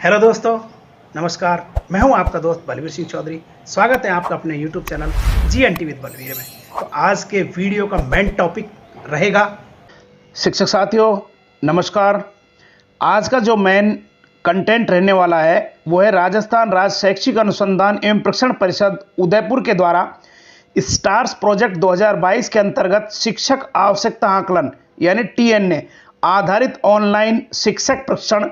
Hello दोस्तों, नमस्कार। मैं हूं आपका दोस्त बलवीर सिंह चौधरी। स्वागत है आपका अपने YouTube channel GNT with Balvir में। तो आज के वीडियो का मेन टॉपिक रहेगा। शिक्षक साथियों नमस्कार। आज का जो मेन कंटेंट रहने वाला है वो है राजस्थान राज्य शैक्षिक अनुसंधान एवं प्रशिक्षण परिषद उदयपुर के द्वारा स्टार्स प्रोजेक्ट 2022 के अंतर्गत शिक्षक आवश्यकता आकलन यानी TNA आधारित ऑनलाइन शिक्षक प्रशिक्षण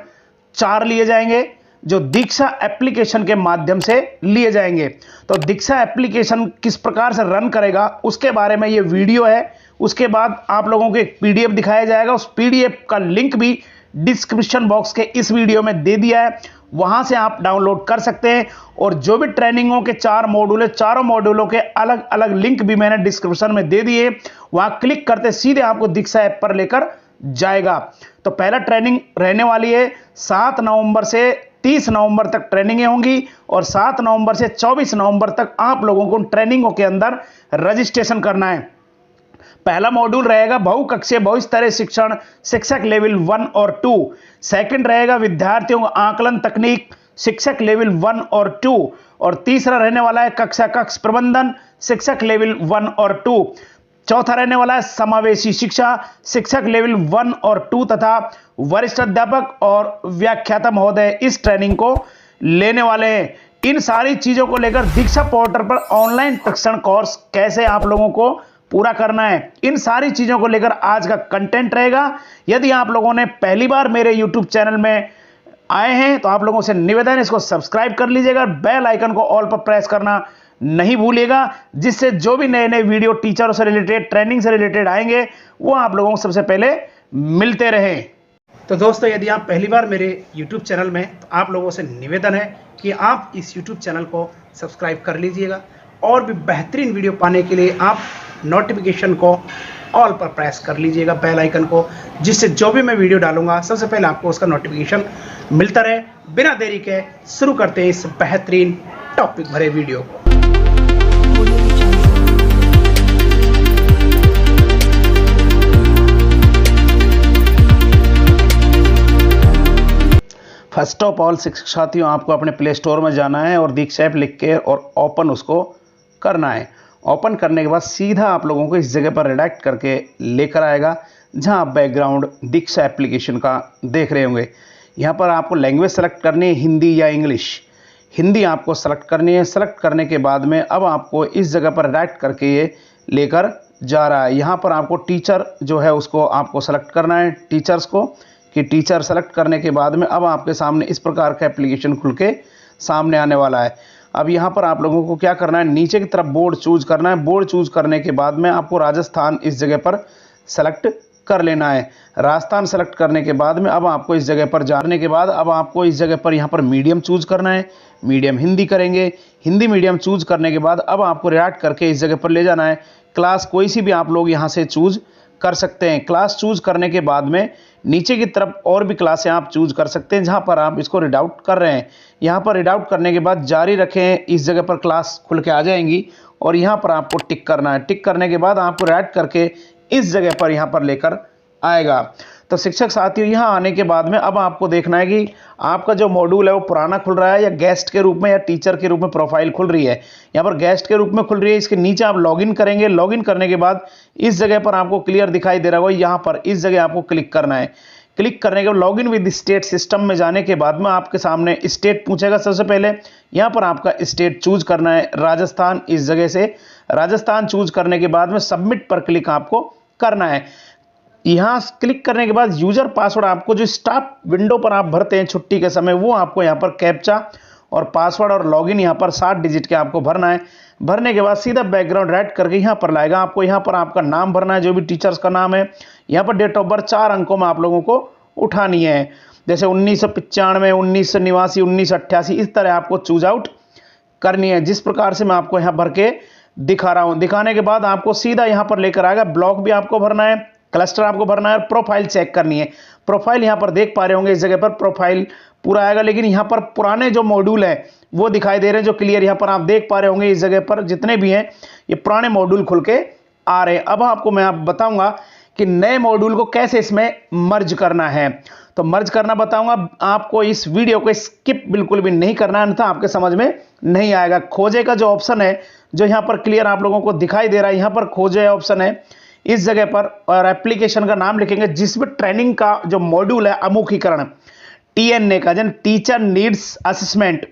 4 लिए जाएंगे जो दीक्षा एप्लीकेशन के माध्यम से लिए जाएंगे। तो दीक्षा एप्लीकेशन किस प्रकार से रन करेगा उसके बारे में ये वीडियो है। उसके बाद आप लोगों को एक PDF दिखाया जाएगा। उस PDF का लिंक भी डिस्क्रिप्शन बॉक्स के इस वीडियो में दे दिया है, वहां से आप डाउनलोड कर सकते हैं। और जो भी ट्रेनिंगों के 4 मॉड्यूल है, चारों मॉड्यूलों के अलग अलग लिंक भी मैंने डिस्क्रिप्शन में दे दिए। वहां क्लिक करते सीधे आपको दीक्षा ऐप पर लेकर जाएगा। तो पहला ट्रेनिंग रहने वाली है 7 नवंबर से 30 नवंबर तक ट्रेनिंगें होंगी और 7 नवंबर से 24 नवंबर तक आप लोगों को ट्रेनिंगों के अंदर रजिस्ट्रेशन करना है। पहला मॉड्यूल रहेगा बहुकक्षीय बहुस्तरीय शिक्षण शिक्षक लेवल 1 और 2। सेकंड रहेगा विद्यार्थियों का आकलन तकनीक शिक्षक लेवल 1 और 2। और तीसरा रहने वाला है कक्षा कक्ष प्रबंधन शिक्षक लेवल 1 और 2। चौथा रहने वाला है समावेशी शिक्षा शिक्षक लेवल 1 और 2 तथा वरिष्ठ अध्यापक और व्याख्याता महोदय इस ट्रेनिंग को लेने वाले हैं। इन सारी चीजों को लेकर दीक्षा पोर्टल पर ऑनलाइन प्रशिक्षण कोर्स कैसे आप लोगों को पूरा करना है, इन सारी चीजों को लेकर आज का कंटेंट रहेगा। यदि आप लोगों ने पहली बार मेरे YouTube चैनल में आए हैं तो आप लोगों से निवेदन है इसको सब्सक्राइब कर लीजिएगा, बेल आइकन को ऑल पर प्रेस करना नहीं भूलिएगा, जिससे जो भी नए नए वीडियो टीचरों से रिलेटेड ट्रेनिंग से रिलेटेड आएंगे वो आप लोगों को सबसे पहले मिलते रहें। तो दोस्तों यदि आप पहली बार मेरे YouTube चैनल में तो आप लोगों से निवेदन है कि आप इस YouTube चैनल को सब्सक्राइब कर लीजिएगा और भी बेहतरीन वीडियो पाने के लिए आप नोटिफिकेशन को ऑल पर प्रेस कर लीजिएगा, बेल आइकन को, जिससे जो भी मैं वीडियो डालूंगा सबसे पहले आपको उसका नोटिफिकेशन मिलता रहे। बिना देरी के शुरू करते हैं इस बेहतरीन टॉपिक भरे वीडियो को। फर्स्ट ऑफ ऑल शिक्षक साथियों आपको अपने प्ले स्टोर में जाना है और दीक्षा ऐप लिख के और ओपन उसको करना है। ओपन करने के बाद सीधा आप लोगों को इस जगह पर रिडायरेक्ट करके लेकर आएगा जहां आप बैकग्राउंड दीक्षा एप्लीकेशन का देख रहे होंगे। यहां पर आपको लैंग्वेज सेलेक्ट करनी है, हिंदी या इंग्लिश। हिंदी आपको सेलेक्ट करनी है। सेलेक्ट करने के बाद में अब आपको इस जगह पर रिडायरेक्ट करके ये लेकर जा रहा है। यहाँ पर आपको टीचर जो है उसको आपको सेलेक्ट करना है, टीचर्स को, कि टीचर सेलेक्ट करने के बाद में अब आपके सामने इस प्रकार का एप्लीकेशन खुल के सामने आने वाला है। अब यहाँ पर आप लोगों को क्या करना है, नीचे की तरफ बोर्ड चूज करना है। बोर्ड चूज करने के बाद में आपको राजस्थान इस जगह पर सेलेक्ट कर लेना है। राजस्थान सेलेक्ट करने के बाद में अब आपको इस जगह पर जाने के बाद अब आपको इस जगह पर यहाँ पर मीडियम चूज करना है। मीडियम हिंदी करेंगे। हिंदी मीडियम चूज करने के बाद अब आपको रिडायरेक्ट करके इस जगह पर ले जाना है। क्लास कोई सी भी आप लोग यहाँ से चूज कर सकते हैं। क्लास चूज करने के बाद में नीचे की तरफ और भी क्लासें आप चूज कर सकते हैं जहां पर आप इसको रीड आउट कर रहे हैं। यहां पर रीड आउट करने के बाद जारी रखें, इस जगह पर क्लास खुल के आ जाएंगी और यहां पर आपको टिक करना है। टिक करने के बाद आपको राइट करके इस जगह पर यहां पर लेकर आएगा। तो शिक्षक साथियों यहां आने के बाद में अब आपको देखना है कि आपका जो मॉड्यूल है वो पुराना खुल रहा है या गेस्ट के रूप में या टीचर के रूप में प्रोफाइल खुल रही है। यहाँ पर गेस्ट के रूप में खुल रही है। इसके नीचे आप लॉगिन करेंगे। लॉगिन करने के बाद इस जगह पर आपको क्लियर दिखाई दे रहा होगा, यहाँ पर इस जगह आपको क्लिक करना है। क्लिक करने के बाद लॉगिन विद स्टेट सिस्टम में जाने के बाद में आपके सामने स्टेट पूछेगा। सबसे पहले यहाँ पर आपका स्टेट चूज करना है, राजस्थान। इस जगह से राजस्थान चूज करने के बाद में सबमिट पर क्लिक आपको करना है। यहां क्लिक करने के बाद यूजर पासवर्ड आपको जो स्टाफ विंडो पर आप भरते हैं छुट्टी के समय, वो आपको यहां पर कैप्चा और पासवर्ड और लॉगिन यहां पर 7 डिजिट के आपको भरना है। भरने के बाद सीधा बैकग्राउंड राइट करके यहां पर लाएगा। आपको यहां पर आपका नाम भरना है, जो भी टीचर्स का नाम है। यहां पर डेट ऑफ बर्थ 4 अंकों में आप लोगों को उठानी है, जैसे 1995, 1989, 1988, इस तरह आपको चूज आउट करनी है। जिस प्रकार से मैं आपको यहां भर के दिखा रहा हूं। दिखाने के बाद आपको सीधा यहां पर लेकर आएगा। ब्लॉक भी आपको भरना है, क्लस्टर आपको भरना है, प्रोफाइल चेक करनी है। प्रोफाइल यहां पर देख पा रहे होंगे इस जगह पर प्रोफाइल पूरा आएगा, लेकिन यहां पर पुराने जो मॉड्यूल है वो दिखाई दे रहे हैं, जो क्लियर यहां पर आप देख पा रहे होंगे। इस जगह पर जितने भी हैं ये पुराने मॉड्यूल खुल के आ रहे हैं। अब आपको मैं बताऊंगा कि नए मॉड्यूल को कैसे इसमें मर्ज करना है। तो मर्ज करना बताऊंगा आपको, इस वीडियो को स्किप बिल्कुल भी नहीं करना है, अन्यथा आपके समझ में नहीं आएगा। खोजे का जो ऑप्शन है जो यहां पर क्लियर आप लोगों को दिखाई दे रहा है, यहां पर खोजे ऑप्शन है, इस जगह पर और एप्लीकेशन का नाम लिखेंगे जिसमें ट्रेनिंग का जो मॉड्यूल है अमुखीकरण TNA का, जन टीचर नीड्स असेसमेंट,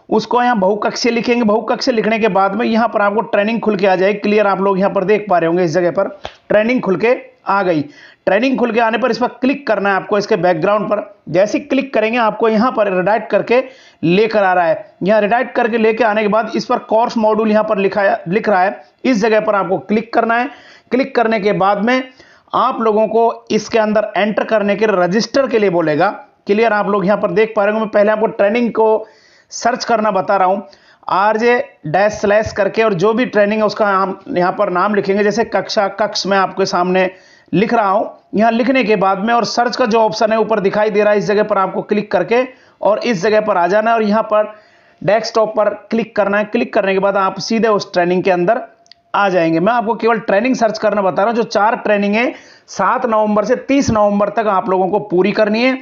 उसको यहां बहुकक्षीय लिखेंगे। बहुकक्षीय लिखने के बाद में यहां पर आपको ट्रेनिंग खुल के आ जाएगी। क्लियर आप लोग यहां पर देख पा रहे होंगे, इस जगह पर ट्रेनिंग खुल के आ गई। ट्रेनिंग खुल के आने पर इस पर क्लिक करना है आपको, इसके बैकग्राउंड पर जैसे क्लिक करेंगे आपको यहां पर रिडायरेक्ट करके लेकर आ रहा है। यहां रिडायरेक्ट करके लेकर आने के बाद इस पर कोर्स मॉड्यूल यहां पर लिख रहा है, इस जगह पर आपको क्लिक करना है। क्लिक करने के बाद में आप लोगों को इसके अंदर एंटर करने के रजिस्टर के लिए बोलेगा। क्लियर आप लोग यहां पर देख पा रहे होंगे। मैं पहले आपको ट्रेनिंग को सर्च करना बता रहा हूं, RJ-/ करके, और जो भी ट्रेनिंग है उसका हम यहां पर नाम लिखेंगे, जैसे कक्षा कक्ष में आपके सामने लिख रहा हूं। यहां लिखने के बाद में और सर्च का जो ऑप्शन है ऊपर दिखाई दे रहा है, इस जगह पर आपको क्लिक करके और इस जगह पर आ जाना है और यहां पर डेस्कटॉप पर क्लिक करना है। क्लिक करने के बाद आप सीधे उस ट्रेनिंग के अंदर आ जाएंगे। मैं आपको केवल ट्रेनिंग सर्च करना बता रहा हूं। जो 4 ट्रेनिंग है 7 नवंबर से 30 नवंबर तक आप लोगों को पूरी करनी है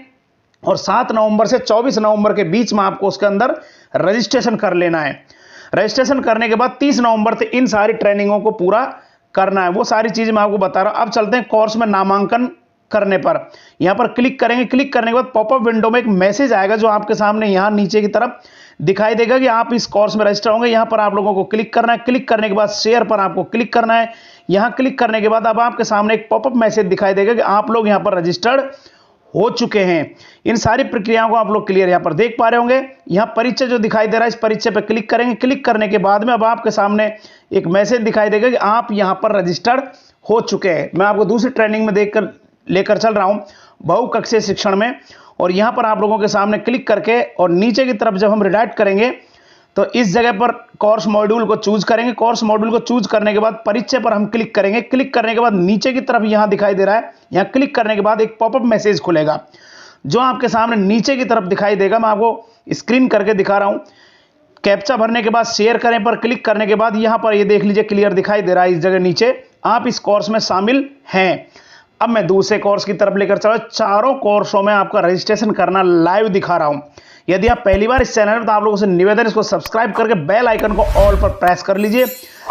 और 7 नवंबर से 24 नवंबर के बीच में आपको उसके अंदर रजिस्ट्रेशन कर लेना है। रजिस्ट्रेशन करने के बाद 30 नवंबर तक इन सारी ट्रेनिंगों को पूरा करना है। वो सारी चीजें मैं आपको बता रहा हूं। अब चलते हैं कोर्स में नामांकन करने पर। यहां पर क्लिक करेंगे। क्लिक करने के बाद पॉपअप विंडो में एक मैसेज आएगा जो आपके सामने यहां नीचे की तरफ दिखाई देगा कि आप इस कोर्स में रजिस्टर होंगे। यहां पर आप लोगों को क्लिक करना है। क्लिक करने के बाद शेयर पर आपको क्लिक करना है। यहां क्लिक करने के बाद अब आपके सामने एक पॉपअप मैसेज दिखाई देगा कि आप लोग यहां पर रजिस्टर्ड हो चुके हैं। इन सारी प्रक्रियाओं को आप लोग क्लियर यहां पर देख पा रहे होंगे। यहां परिचय जो दिखाई दे रहा है, इस परिचय पर क्लिक करेंगे। क्लिक करने के बाद में अब आपके सामने एक मैसेज दिखाई देगा कि आप यहां पर रजिस्टर्ड हो चुके हैं। मैं आपको दूसरी ट्रेनिंग में देखकर लेकर चल रहा हूं, बहुकक्षीय शिक्षण में, और यहां पर आप लोगों के सामने क्लिक करके और नीचे की तरफ जब हम रिडायरेक्ट करेंगे तो इस जगह पर कोर्स मॉड्यूल को चूज करेंगे। कोर्स मॉड्यूल को चूज करने के बाद परिचय पर हम क्लिक करेंगे। क्लिक करने के बाद नीचे की तरफ यहां दिखाई दे रहा है, यहां क्लिक करने के बाद एक पॉपअप मैसेज खुलेगा जो आपके सामने नीचे की तरफ दिखाई देगा। मैं आपको स्क्रीन करके दिखा रहा हूं। कैप्चा भरने के बाद शेयर करें पर क्लिक करने के बाद यहां पर ये देख लीजिए क्लियर दिखाई दे रहा है, इस जगह नीचे आप इस कोर्स में शामिल हैं। अब मैं दूसरे कोर्स की तरफ लेकर चला। चारों कोर्सों में आपका रजिस्ट्रेशन करना लाइव दिखा रहा हूं। यदि आप पहली बार इस चैनल में, तो आप लोगों से निवेदन इसको सब्सक्राइब करके बेल आइकन को ऑल पर प्रेस कर लीजिए,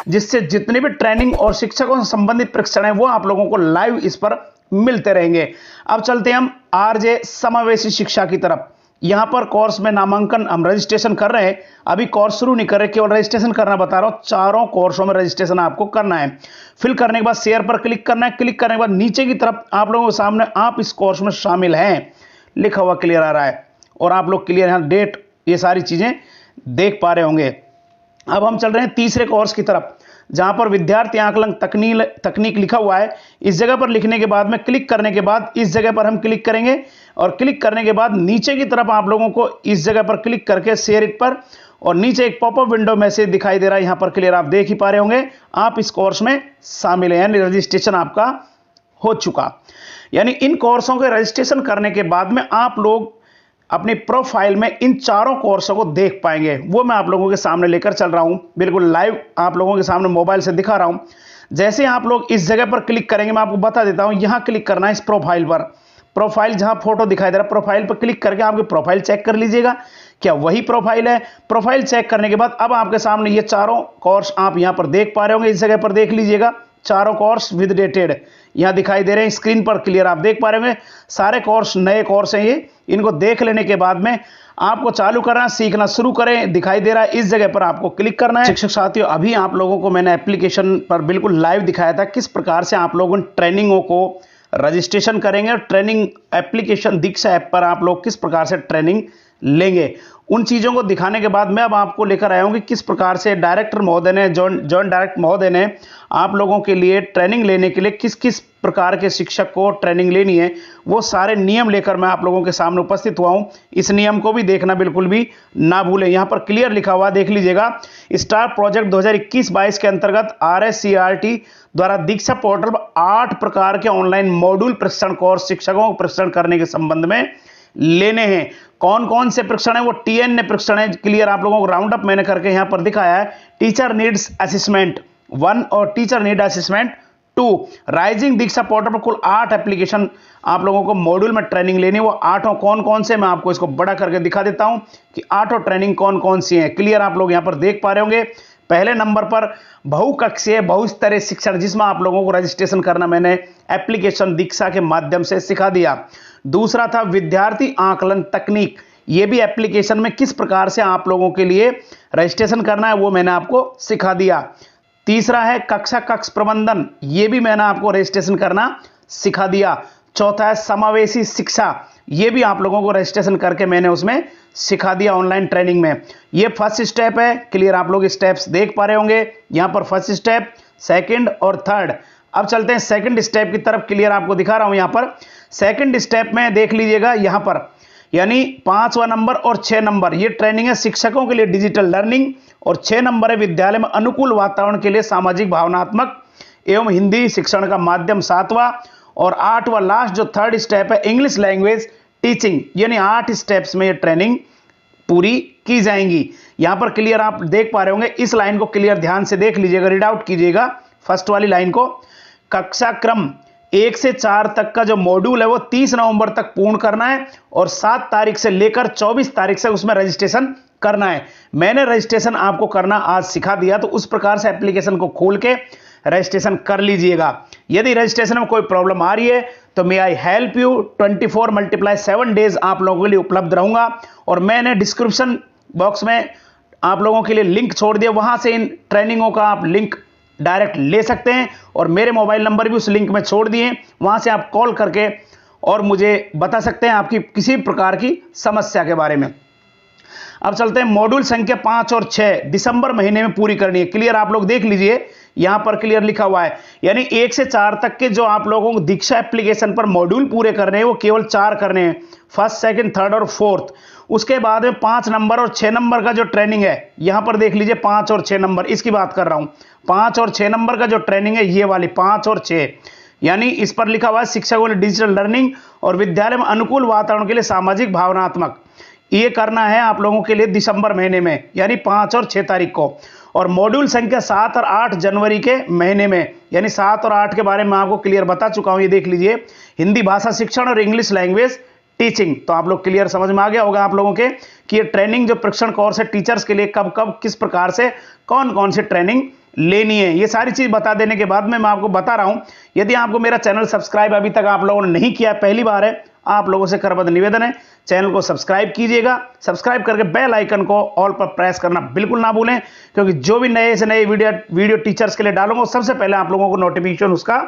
जिससे जितनी भी ट्रेनिंग और शिक्षकों से संबंधित प्रशिक्षण है वो आप लोगों को लाइव इस पर मिलते रहेंगे। अब चलते हैं हम RJ समावेशी शिक्षा की तरफ। यहां पर कोर्स में नामांकन हम रजिस्ट्रेशन कर रहे हैं। अभी कोर्स शुरू नहीं कर रहे, केवल रजिस्ट्रेशन करना बता रहा हूं। चारों कोर्सों में रजिस्ट्रेशन आपको करना है। फिल करने के बाद शेयर पर क्लिक करना है। क्लिक करने के बाद नीचे की तरफ आप लोगों के सामने आप इस कोर्स में शामिल हैं लिखा हुआ क्लियर आ रहा है और आप लोग क्लियर यहां डेट ये सारी चीजें देख पा रहे होंगे। अब हम चल रहे हैं तीसरे कोर्स की तरफ, जहां पर विद्यार्थी आकलन तकनीक लिखा हुआ है। इस जगह पर लिखने के बाद में क्लिक करने के बाद इस जगह पर हम क्लिक करेंगे और क्लिक करने के बाद नीचे की तरफ आप लोगों को इस जगह पर क्लिक करके शेयर इट पर, और नीचे एक पॉपअप विंडो मैसेज दिखाई दे रहा है, यहां पर क्लियर आप देख ही पा रहे होंगे आप इस कोर्स में शामिल हैं, यानी रजिस्ट्रेशन आपका हो चुका। यानी इन कोर्सों के रजिस्ट्रेशन करने के बाद में आप लोग अपनी प्रोफाइल में इन चारों कोर्सों को देख पाएंगे। वो मैं आप लोगों के सामने लेकर चल रहा हूं, बिल्कुल लाइव आप लोगों के सामने मोबाइल से दिखा रहा हूं। जैसे आप लोग इस जगह पर क्लिक करेंगे, मैं आपको बता देता हूं, यहां क्लिक करना है इस प्रोफाइल पर। प्रोफाइल जहां फोटो दिखाई दे रहा है, प्रोफाइल पर क्लिक करके आपकी प्रोफाइल चेक कर लीजिएगा क्या वही प्रोफाइल है। प्रोफाइल चेक करने के बाद अब आपके सामने ये चारों कोर्स आप यहां पर देख पा रहे होंगे। इस जगह पर देख लीजिएगा, चारों कोर्स विद डेटेड यहां दिखाई दे रहे हैं, स्क्रीन पर क्लियर आप देख पा रहे होंगे। सारे कोर्स नए कोर्स हैं ये। इनको देख लेने के बाद में आपको चालू करना, सीखना शुरू करें, दिखाई दे रहा है, इस जगह पर आपको क्लिक करना है। शिक्षक साथियों, अभी आप लोगों को मैंने एप्लीकेशन पर बिल्कुल लाइव दिखाया था किस प्रकार से आप लोग उन ट्रेनिंगों को रजिस्ट्रेशन करेंगे और ट्रेनिंग एप्लीकेशन दीक्षा ऐप पर आप लोग किस प्रकार से ट्रेनिंग लेंगे। उन चीजों को दिखाने के बाद मैं अब आपको लेकर आया हूं कि किस प्रकार से डायरेक्टर महोदय ने, जॉइंट डायरेक्टर महोदय ने आप लोगों के लिए ट्रेनिंग लेने के लिए किस किस प्रकार के शिक्षक को ट्रेनिंग लेनी है, वो सारे नियम लेकर मैं आप लोगों के सामने उपस्थित हुआ हूं। इस नियम को भी देखना बिल्कुल भी ना भूलें। यहां पर क्लियर लिखा हुआ देख लीजिएगा, स्टार प्रोजेक्ट 2021-22 के अंतर्गत RSCRT द्वारा दीक्षा पोर्टल पर 8 प्रकार के ऑनलाइन मॉड्यूल प्रशिक्षण कोर्स शिक्षकों को प्रशिक्षण करने के संबंध में लेने हैं। कौन कौन से प्रशिक्षण है, वो TNA प्रशिक्षण है। क्लियर आप लोगों को राउंड अप मैंने करके यहां पर दिखाया है। टीचर नीड्स असेसमेंट 1 और टीचर नीड असेसमेंट 2 राइजिंग दीक्षा पोर्टल पर कुल 8 एप्लीकेशन आप लोगों को मॉड्यूल में ट्रेनिंग लेनी है। वो 8 कौन कौन से, मैं आपको इसको बड़ा करके दिखा देता हूं कि 8 ट्रेनिंग कौन कौन सी हैं। क्लियर आप लोग यहां पर देख पा रहे होंगे। पहले नंबर पर बहुकक्षीय बहुस्तरीय शिक्षण, जिसमें आप लोगों को रजिस्ट्रेशन करना मैंने एप्लीकेशन दीक्षा के माध्यम से सिखा दिया। दूसरा था विद्यार्थी आकलन तकनीक, ये भी एप्लीकेशन में किस प्रकार से आप लोगों के लिए रजिस्ट्रेशन करना है वो मैंने आपको सिखा दिया। तीसरा है कक्षा कक्ष प्रबंधन, ये भी मैंने आपको रजिस्ट्रेशन करना सिखा दिया। चौथा है समावेशी शिक्षा, ये भी आप लोगों को रजिस्ट्रेशन करके मैंने उसमें सिखा दिया ऑनलाइन ट्रेनिंग में। ये फर्स्ट स्टेप है। क्लियर आप लोग स्टेप्स देख पा रहे होंगे यहां पर, फर्स्ट स्टेप, सेकंड और थर्ड। अब चलते हैं सेकंड स्टेप की तरफ। क्लियर आपको दिखा रहा हूं यहां पर। सेकंड स्टेप में देख लीजिएगा यहां पर, यानी 5वां नंबर और 6 नंबर ये ट्रेनिंग है शिक्षकों के लिए डिजिटल लर्निंग, और 6 नंबर है विद्यालय में अनुकूल वातावरण के लिए सामाजिक भावनात्मक एवं हिंदी शिक्षण का माध्यम 7वां, और 8वां लास्ट जो थर्ड स्टेप है इंग्लिश लैंग्वेज टीचिंग। यानी 8 स्टेप्स में ये ट्रेनिंग पूरी की जाएंगी। यहां पर क्लियर आप देख पा रहे होंगे। इस लाइन को क्लियर ध्यान से देख लीजिएगा, रीड आउट कीजिएगा फर्स्ट वाली लाइन को। कक्षा क्रम 1 से 4 तक का जो मॉड्यूल है वो 30 नवंबर तक पूर्ण करना है, और 7 तारीख से लेकर 24 तारीख से उसमें रजिस्ट्रेशन करना है। मैंने रजिस्ट्रेशन आपको करना आज सिखा दिया, तो उस प्रकार से एप्लीकेशन को खोल के रजिस्ट्रेशन कर लीजिएगा। यदि रजिस्ट्रेशन में कोई प्रॉब्लम आ रही है तो मे आई हेल्प यू 24×7 डेज आप लोगों के लिए उपलब्ध रहूंगा। और मैंने डिस्क्रिप्शन बॉक्स में आप लोगों के लिए लिंक छोड़ दिया, वहां से इन ट्रेनिंगों का आप लिंक डायरेक्ट ले सकते हैं, और मेरे मोबाइल नंबर भी उस लिंक में छोड़ दिए, वहां से आप कॉल करके और मुझे बता सकते हैं आपकी किसी प्रकार की समस्या के बारे में। अब चलते हैं मॉड्यूल संख्या 5 और 6 दिसंबर महीने में पूरी करनी है। क्लियर आप लोग देख लीजिए यहां पर क्लियर लिखा हुआ है, यानी 1 से 4 तक के जो आप लोगों को दीक्षा एप्लीकेशन पर मॉड्यूल पूरे करने हैं वो केवल 4 करने हैं, फर्स्ट, सेकंड, थर्ड और फोर्थ। उसके बाद में 5 नंबर और 6 नंबर का जो ट्रेनिंग है, यहां पर देख लीजिए 5 और 6 नंबर, इसकी बात कर रहा हूं। 5 और 6 नंबर का जो ट्रेनिंग है ये वाली 5 और 6, यानी इस पर लिखा हुआ है शिक्षकों के लिए डिजिटल लर्निंग और विद्यालय में अनुकूल वातावरण के लिए सामाजिक भावनात्मक। ये करना है आप लोगों के लिए दिसंबर महीने में, यानी 5 और 6 तारीख को। और मॉड्यूल संख्या 7 और 8 जनवरी के महीने में, यानी 7 और 8 के बारे में आपको क्लियर बता चुका हूं। ये देख लीजिए, हिंदी भाषा शिक्षण और इंग्लिश लैंग्वेज टीचिंग। तो आप लोग क्लियर समझ में आ गया होगा आप लोगों के कि ये ट्रेनिंग जो प्रशिक्षण कोर्स है टीचर्स के लिए कब कब किस प्रकार से कौन कौन सी ट्रेनिंग लेनी है। ये सारी चीज बता देने के बाद में मैं आपको बता रहा हूं, यदि आपको मेरा चैनल सब्सक्राइब अभी तक आप लोगों ने नहीं किया, पहली बार है, आप लोगों से करबद्ध निवेदन है चैनल को सब्सक्राइब कीजिएगा। सब्सक्राइब करके बेल आइकन को ऑल पर प्रेस करना बिल्कुल ना भूलें, क्योंकि जो भी नए से नए वीडियो टीचर्स के लिए डालूंगा सबसे पहले आप लोगों को नोटिफिकेशन उसका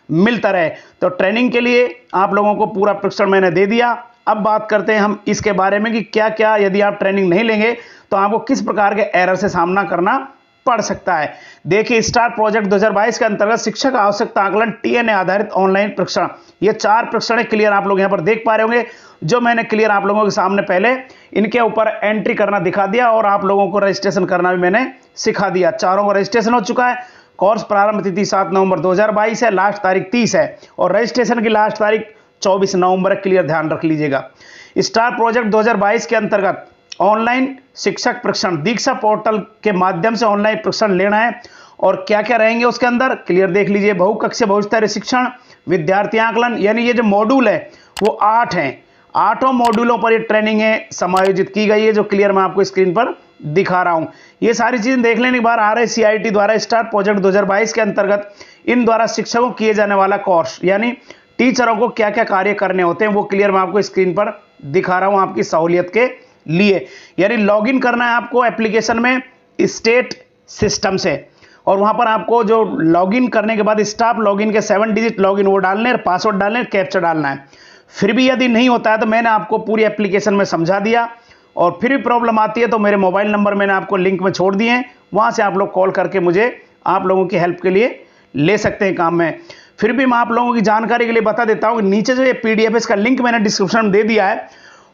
मिलता रहे। तो ट्रेनिंग के लिए आप लोगों को पूरा प्रशिक्षण मैंने दे दिया। अब बात करते हैं हम इसके बारे में कि क्या क्या यदि आप ट्रेनिंग नहीं लेंगे तो आपको किस प्रकार के एरर से सामना करना पड़ सकता है। देखिए, स्टार प्रोजेक्ट 2022 के अंतर्गत शिक्षक आवश्यकता आकलन टीएनए आधारित ऑनलाइन प्रशिक्षण, ये 4 प्रशिक्षण क्लियर आप लोग यहां पर देख पा रहे होंगे, जो मैंने क्लियर आप लोगों के सामने पहले इनके ऊपर एंट्री करना दिखा दिया और आप लोगों को रजिस्ट्रेशन करना भी मैंने सिखा दिया। चारों का रजिस्ट्रेशन हो चुका है। कोर्स प्रारंभ तिथि 7 नवंबर 2022 है, लास्ट तारीख 30 है और रजिस्ट्रेशन की लास्ट तारीख 24 नवंबर है। क्लियर ध्यान रख लीजिएगा। स्टार प्रोजेक्ट 2022 के अंतर्गत ऑनलाइन शिक्षक प्रशिक्षण दीक्षा पोर्टल के माध्यम से ऑनलाइन प्रशिक्षण लेना है, और क्या क्या रहेंगे उसके अंदर क्लियर देख लीजिए। बहुकक्षीय बहुस्तरीय शिक्षण, विद्यार्थी आकलन, यानी ये जो मॉड्यूल है वो 8 हैं। 8 मॉड्यूलों पर ये ट्रेनिंग है समायोजित की गई है, जो क्लियर मैं आपको स्क्रीन पर दिखा रहा हूं। ये सारी चीजें देख लेने के बाद RICIT द्वारा स्टार प्रोजेक्ट 2022 के अंतर्गत इन द्वारा शिक्षकों किए जाने वाला कोर्स, यानी टीचरों को क्या क्या कार्य करने होते हैं वो क्लियर मैं आपको स्क्रीन पर दिखा रहा हूं आपकी सहूलियत के लिए। यानी लॉगिन करना है आपको एप्लीकेशन में स्टेट सिस्टम से, और वहां पर आपको जो लॉगिन करने के बाद स्टाफ लॉगिन के 7 डिजिट लॉगिन वो डालने, पासवर्ड डालने, कैप्चा डालना है। फिर भी यदि नहीं होता है तो मैंने आपको पूरी एप्लीकेशन में समझा दिया, और फिर भी प्रॉब्लम आती है तो मेरे मोबाइल नंबर मैंने आपको लिंक में छोड़ दिए हैं, वहां से आप लोग कॉल करके मुझे आप लोगों की हेल्प के लिए ले सकते हैं काम में। फिर भी मैं आप लोगों की जानकारी के लिए बता देता हूं कि नीचे जो ये PDF है इसका लिंक मैंने डिस्क्रिप्शन में दे दिया है।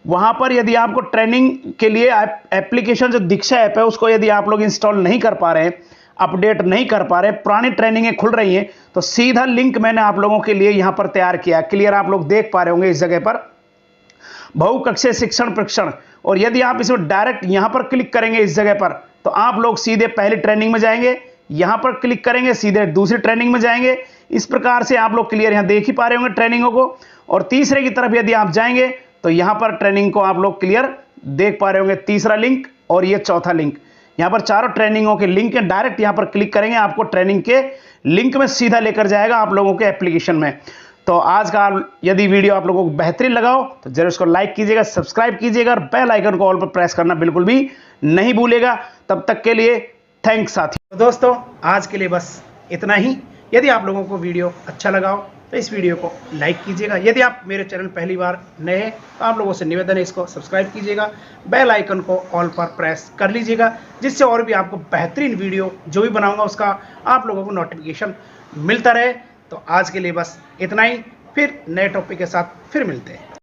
वहां पर यदि आपको ट्रेनिंग के लिए एप्लीकेशन जो दीक्षा ऐप है उसको यदि आप लोग इंस्टॉल नहीं कर पा रहे हैं, अपडेट नहीं कर पा रहे, पुरानी ट्रेनिंगें खुल रही हैं, तो सीधा लिंक मैंने आप लोगों के लिए यहां पर तैयार किया। क्लियर आप लोग देख पा रहे होंगे इस जगह पर बहुकक्षीय शिक्षण प्रशिक्षण, और यदि आप इसमें डायरेक्ट यहां पर क्लिक करेंगे इस जगह पर तो आप लोग सीधे पहली ट्रेनिंग में जाएंगे। यहाँ पर क्लिक करेंगे, सीधे दूसरी ट्रेनिंग में जाएंगे। इस प्रकार से आप लोग क्लियर यहाँ देख ही पा रहे होंगे ट्रेनिंगों को। और तीसरे की तरफ यदि आप जाएंगे तो यहाँ पर ट्रेनिंग को आप लोग क्लियर देख पा रहे होंगे, तीसरा लिंक और ये चौथा लिंक। यहाँ पर चारों ट्रेनिंगों के लिंक है। डायरेक्ट यहाँ पर क्लिक करेंगे, आपको ट्रेनिंग के लिंक में सीधा लेकर जाएगा आप लोगों के एप्लीकेशन में। तो आज का यदि वीडियो आप लोगों को बेहतरीन लगा हो तो जरूर इसको लाइक कीजिएगा, सब्सक्राइब कीजिएगा और बेल आइकन को ऑल पर प्रेस करना बिल्कुल भी नहीं भूलेगा। तब तक के लिए थैंक्स साथियों। तो दोस्तों आज के लिए बस इतना ही। यदि आप लोगों को वीडियो अच्छा लगा हो तो इस वीडियो को लाइक कीजिएगा। यदि आप मेरे चैनल पहली बार नए हैं तो आप लोगों से निवेदन है इसको सब्सक्राइब कीजिएगा, बेल आइकन को ऑल पर प्रेस कर लीजिएगा, जिससे और भी आपको बेहतरीन वीडियो जो भी बनाऊंगा उसका आप लोगों को नोटिफिकेशन मिलता रहे। तो आज के लिए बस इतना ही, फिर नए टॉपिक के साथ फिर मिलते हैं।